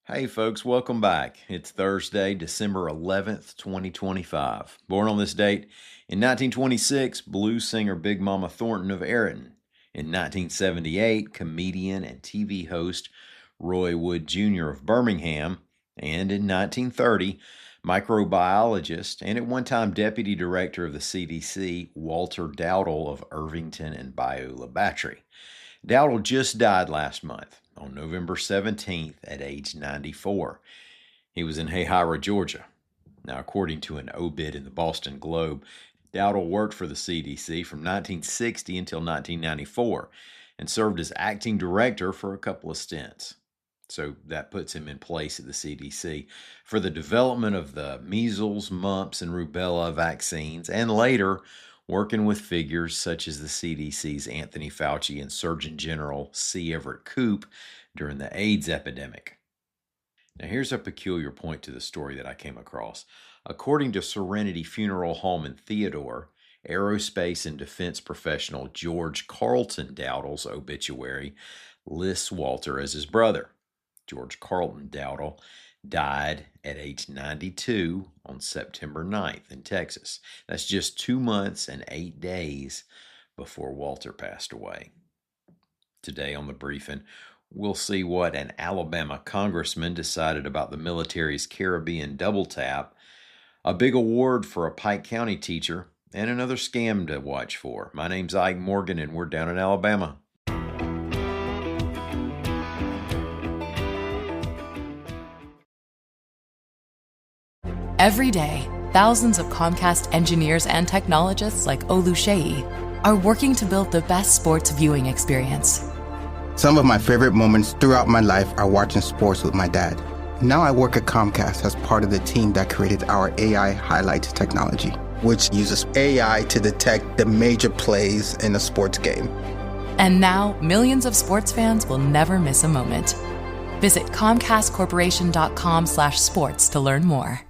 Hey folks, welcome back. It's Thursday, December 11th, 2025. Born on this date in 1926, blues singer Big Mama Thornton of Ayrton. In 1978, comedian and TV host Roy Wood Jr. of Birmingham. And in 1930, microbiologist and at one time deputy director of the CDC, Walter Dowdle of Irvington and Beulah Battery. Dowdle just died last month on November 17th at age 94. He was in Hayhira, Georgia. Now, according to an obit in the Boston Globe, Dowdle worked for the CDC from 1960 until 1994 and served as acting director for a couple of stints. So that puts him in place at the CDC for the development of the measles, mumps, and rubella vaccines, and later working with figures such as the CDC's Anthony Fauci and Surgeon General C. Everett Koop during the AIDS epidemic. Now, here's a peculiar point to the story that I came across. According to Serenity Funeral Home in Theodore, aerospace and defense professional George Carlton Dowdle's obituary lists Walter as his brother. George Carlton Dowdle died at age 92 on September 9th in Texas. That's just 2 months and 8 days before Walter passed away. Today on the briefing, we'll see what an Alabama congressman decided about the military's Caribbean double tap, a big award for a Pike County teacher, and another scam to watch for. My name's Ike Morgan, and we're down in Alabama. Every day, thousands of Comcast engineers and technologists like Olu Shei are working to build the best sports viewing experience. Some of my favorite moments throughout my life are watching sports with my dad. Now I work at Comcast as part of the team that created our AI highlights technology, which uses AI to detect the major plays in a sports game. And now, millions of sports fans will never miss a moment. Visit ComcastCorporation.com/sports to learn more.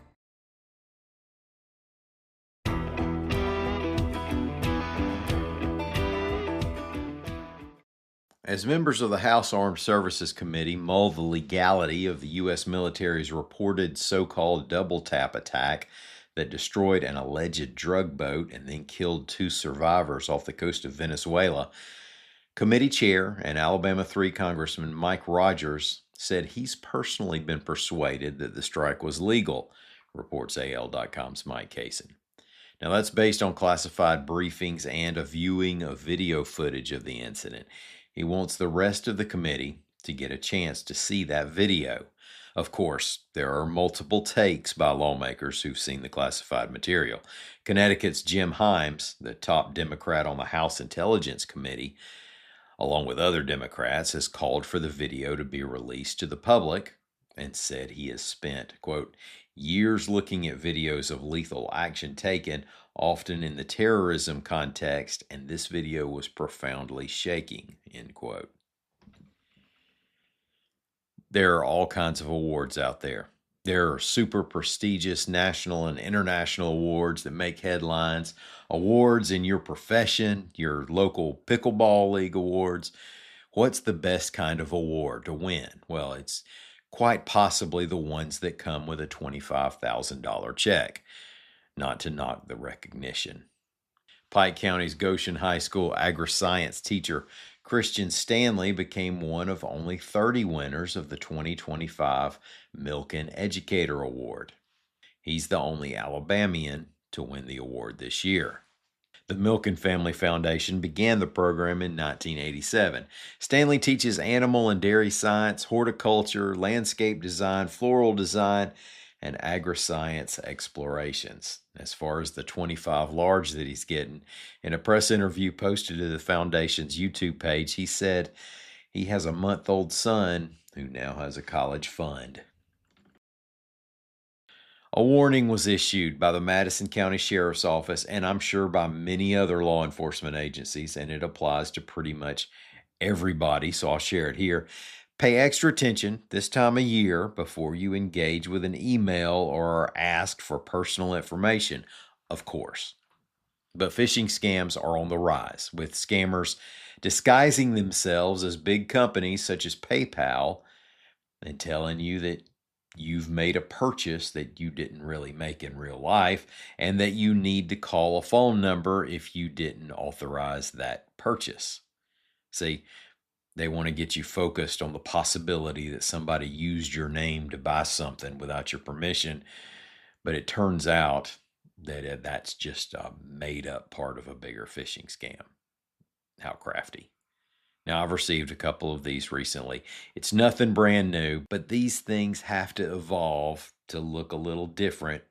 As members of the House Armed Services Committee mull the legality of the U.S. military's reported so-called double tap attack that destroyed an alleged drug boat and then killed 2 survivors off the coast of Venezuela, committee chair and Alabama 3 Congressman Mike Rogers said he's personally been persuaded that the strike was legal, reports AL.com's Mike Kaysen. Now, that's based on classified briefings and a viewing of video footage of the incident. He wants the rest of the committee to get a chance to see that video. Of course, there are multiple takes by lawmakers who've seen the classified material. Connecticut's Jim Himes, the top Democrat on the House Intelligence Committee, along with other Democrats, has called for the video to be released to the public and said he has spent, quote, years looking at videos of lethal action taken, often in the terrorism context, and this video was profoundly shaking, end quote. There are all kinds of awards out there. There are super prestigious national and international awards that make headlines, awards in your profession, your local pickleball league awards. What's the best kind of award to win? Well, it's quite possibly the ones that come with a $25,000 check, not to knock the recognition. Pike County's Goshen High School agri-science teacher Christian Stanley became one of only 30 winners of the 2025 Milken Educator Award. He's the only Alabamian to win the award this year. The Milken Family Foundation began the program in 1987. Stanley teaches animal and dairy science, horticulture, landscape design, floral design, and agri-science explorations. As far as the 25 large that he's getting, in a press interview posted to the foundation's YouTube page, he said he has a month-old son who now has a college fund. A warning was issued by the Madison County Sheriff's Office, and I'm sure by many other law enforcement agencies, and it applies to pretty much everybody, so I'll share it here. Pay extra attention this time of year before you engage with an email or are asked for personal information, of course. But phishing scams are on the rise, with scammers disguising themselves as big companies such as PayPal and telling you that you've made a purchase that you didn't really make in real life and that you need to call a phone number if you didn't authorize that purchase. See, they want to get you focused on the possibility that somebody used your name to buy something without your permission, but it turns out that that's just a made up part of a bigger phishing scam. How crafty. Now, I've received a couple of these recently. It's nothing brand new, but these things have to evolve to look a little different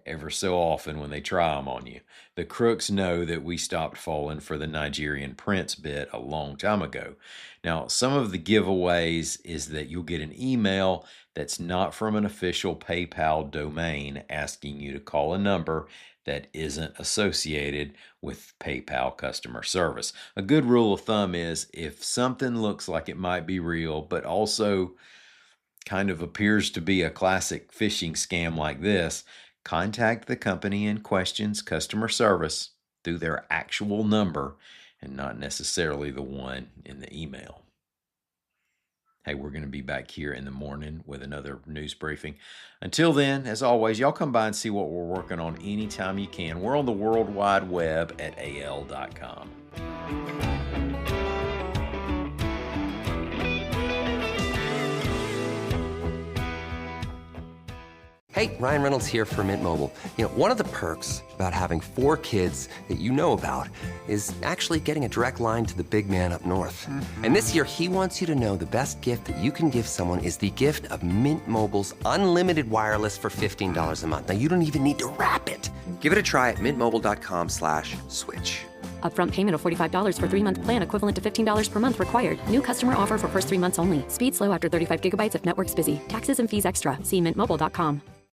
ever so often when they try them on you. The crooks know that we stopped falling for the Nigerian prince bit a long time ago. Now, some of the giveaways is that you'll get an email that's not from an official PayPal domain asking you to call a number that isn't associated with PayPal customer service. A good rule of thumb is if something looks like it might be real, but also kind of appears to be a classic phishing scam like this, contact the company in question's customer service through their actual number and not necessarily the one in the email. Hey, we're going to be back here in the morning with another news briefing. Until then, as always, y'all come by and see what we're working on anytime you can. We're on the World Wide Web at al.com. Hey, Ryan Reynolds here for Mint Mobile. One of the perks about having 4 kids that you know about is actually getting a direct line to the big man up north. Mm-hmm. And this year, he wants you to know the best gift that you can give someone is the gift of Mint Mobile's unlimited wireless for $15 a month. Now, you don't even need to wrap it. Give it a try at mintmobile.com/switch. Upfront payment of $45 for 3-month plan equivalent to $15 per month required. New customer offer for first 3 months only. Speed slow after 35 gigabytes if network's busy. Taxes and fees extra. See mintmobile.com.